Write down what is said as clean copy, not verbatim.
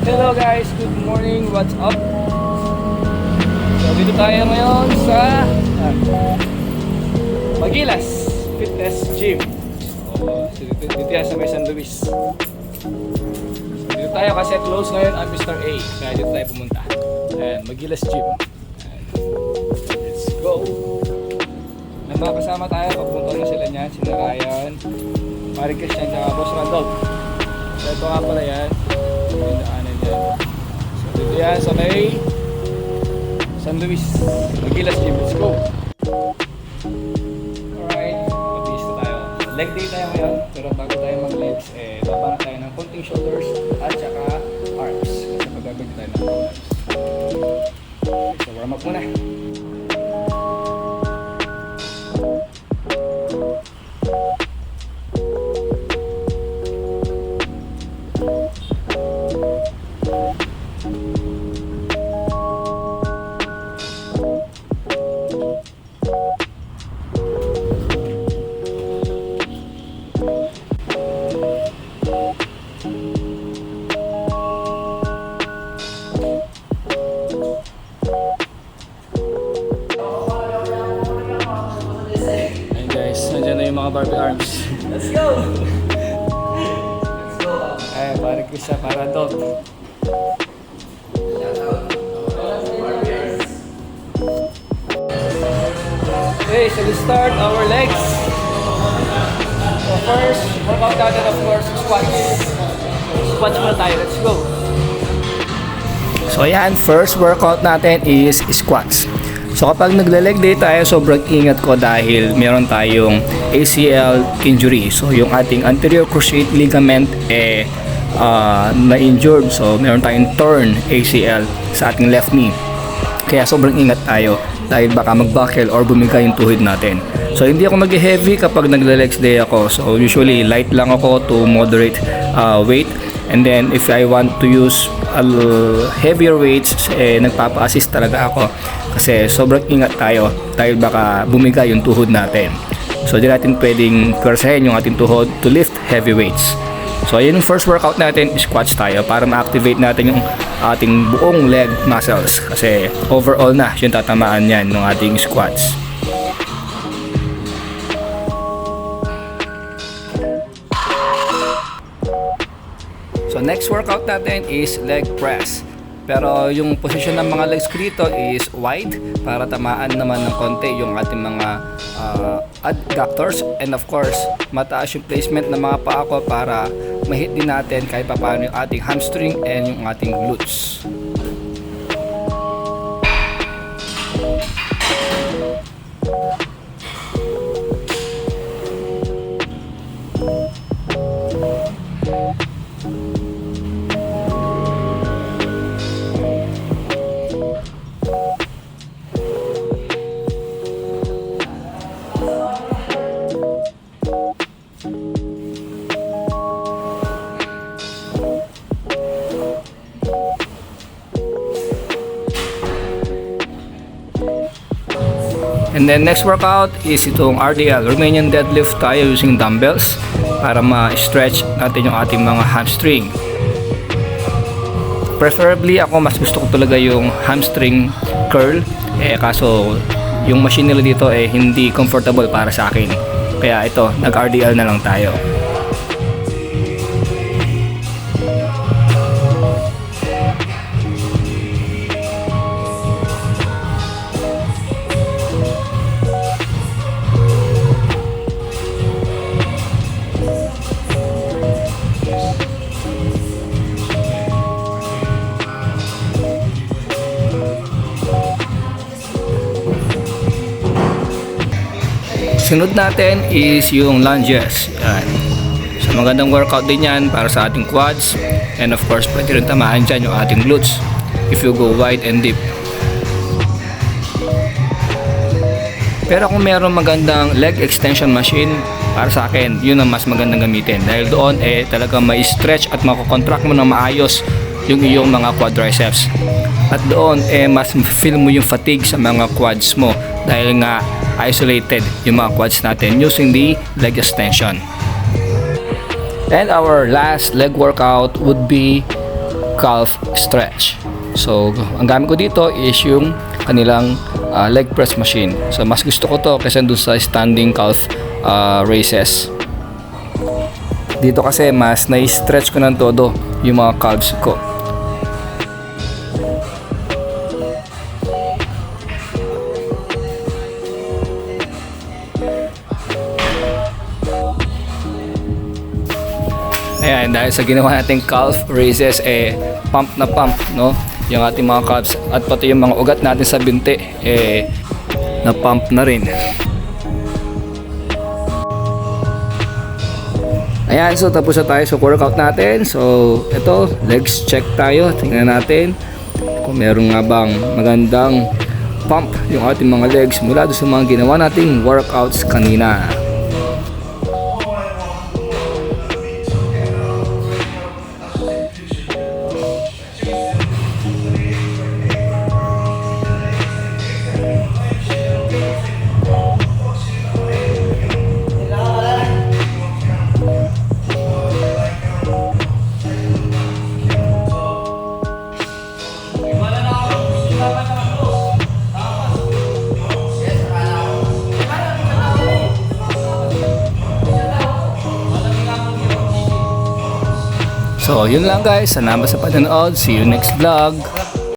Hello guys, good morning, what's up? So dito tayo ngayon sa Magilas Fitness Gym. So dito yan sa may San Luis. So dito tayo kasi close ngayon ang Mr. A. Kaya dito tayo pumunta. Ayan, Magilas Gym. Ayan. Let's go! May mga kasama tayo, papunta na sila niyan, sila Ryan, Marie Christian, tsaka Boss Randolph. So ito nga pala yan, yung daanan yan. So dito yan sa may San Luis, Magilas Gym. Let's go! Alright, mabilis na tayo. Leg day tayo ngayon, pero bago tayo mag-legs, babara tayo ng konting shoulders at saka arms. Kasi pagagawin tayo ng arms. Okay, so warm up muna. Nandiyan na yung mga Barbie arms. Let's go! Let's go! Ay, parang isa para dog. Okay, so we start our legs. So first, workout natin of course, squats. Squats muna tayo, let's go! So ayan, first workout natin is squats. So kapag nagle-leg day tayo, sobrang ingat ko dahil meron tayong ACL injury. So yung ating anterior cruciate ligament na-injured. So meron tayong torn ACL sa ating left knee. Kaya sobrang ingat tayo dahil baka mag-buckle or bumigay yung tuhod natin. So hindi ako nag-heavy kapag nagle-legs day ako. So usually light lang ako to moderate weight. And then if I want to use heavier weights, nagpapa-assist talaga ako. Kasi sobrang ingat tayo dahil baka bumigay yung tuhod natin. So di natin pwedeng kursahin yung ating tuhod to lift heavy weights. So ayun yung first workout natin, squats tayo para ma-activate natin yung ating buong leg muscles. Kasi overall na yung tatamaan yan ng ating squats. So next workout natin is leg press. Pero yung position ng mga legs ko dito is wide para tamaan naman ng konti yung ating mga adductors. And of course, mataas yung placement ng mga paa ko para ma-hit din natin kahit paano yung ating hamstring and yung ating glutes. And then next workout is itong RDL, Romanian deadlift tayo using dumbbells para ma-stretch natin yung ating mga hamstring. Preferably ako mas gusto ko talaga yung hamstring curl, kaso yung machine nila dito hindi comfortable para sa akin. Kaya ito, nag-RDL na lang tayo. Sunod natin is yung lunges. Yan. So magandang workout din yan para sa ating quads. And of course, pwede rin tamaan dyan yung ating glutes if you go wide and deep. Pero kung meron magandang leg extension machine, para sa akin, yun ang mas magandang gamitin. Dahil doon talagang may stretch at makokontract mo na maayos yung iyong mga quadriceps. At doon mas feel mo yung fatigue sa mga quads mo dahil nga isolated yung mga quads natin using the leg extension. And our last leg workout would be calf stretch. So ang gamit ko dito is yung kanilang leg press machine. So mas gusto ko to kaysa dun sa standing calf raises. Dito kasi mas na-stretch ko ng todo yung mga calves ko. Ayan, dahil sa ginawa nating calf raises, pump na pump, no? Yung ating mga calves at pati yung mga ugat natin sa binti, na pump na rin. Ayan, so tapos na tayo sa workout natin. So, ito, legs check tayo. Tingnan natin kung meron nga bang magandang pump yung ating mga legs mula doon sa mga ginawa nating workouts kanina. So, yun lang guys. Salamat sa panonood. See you next vlog.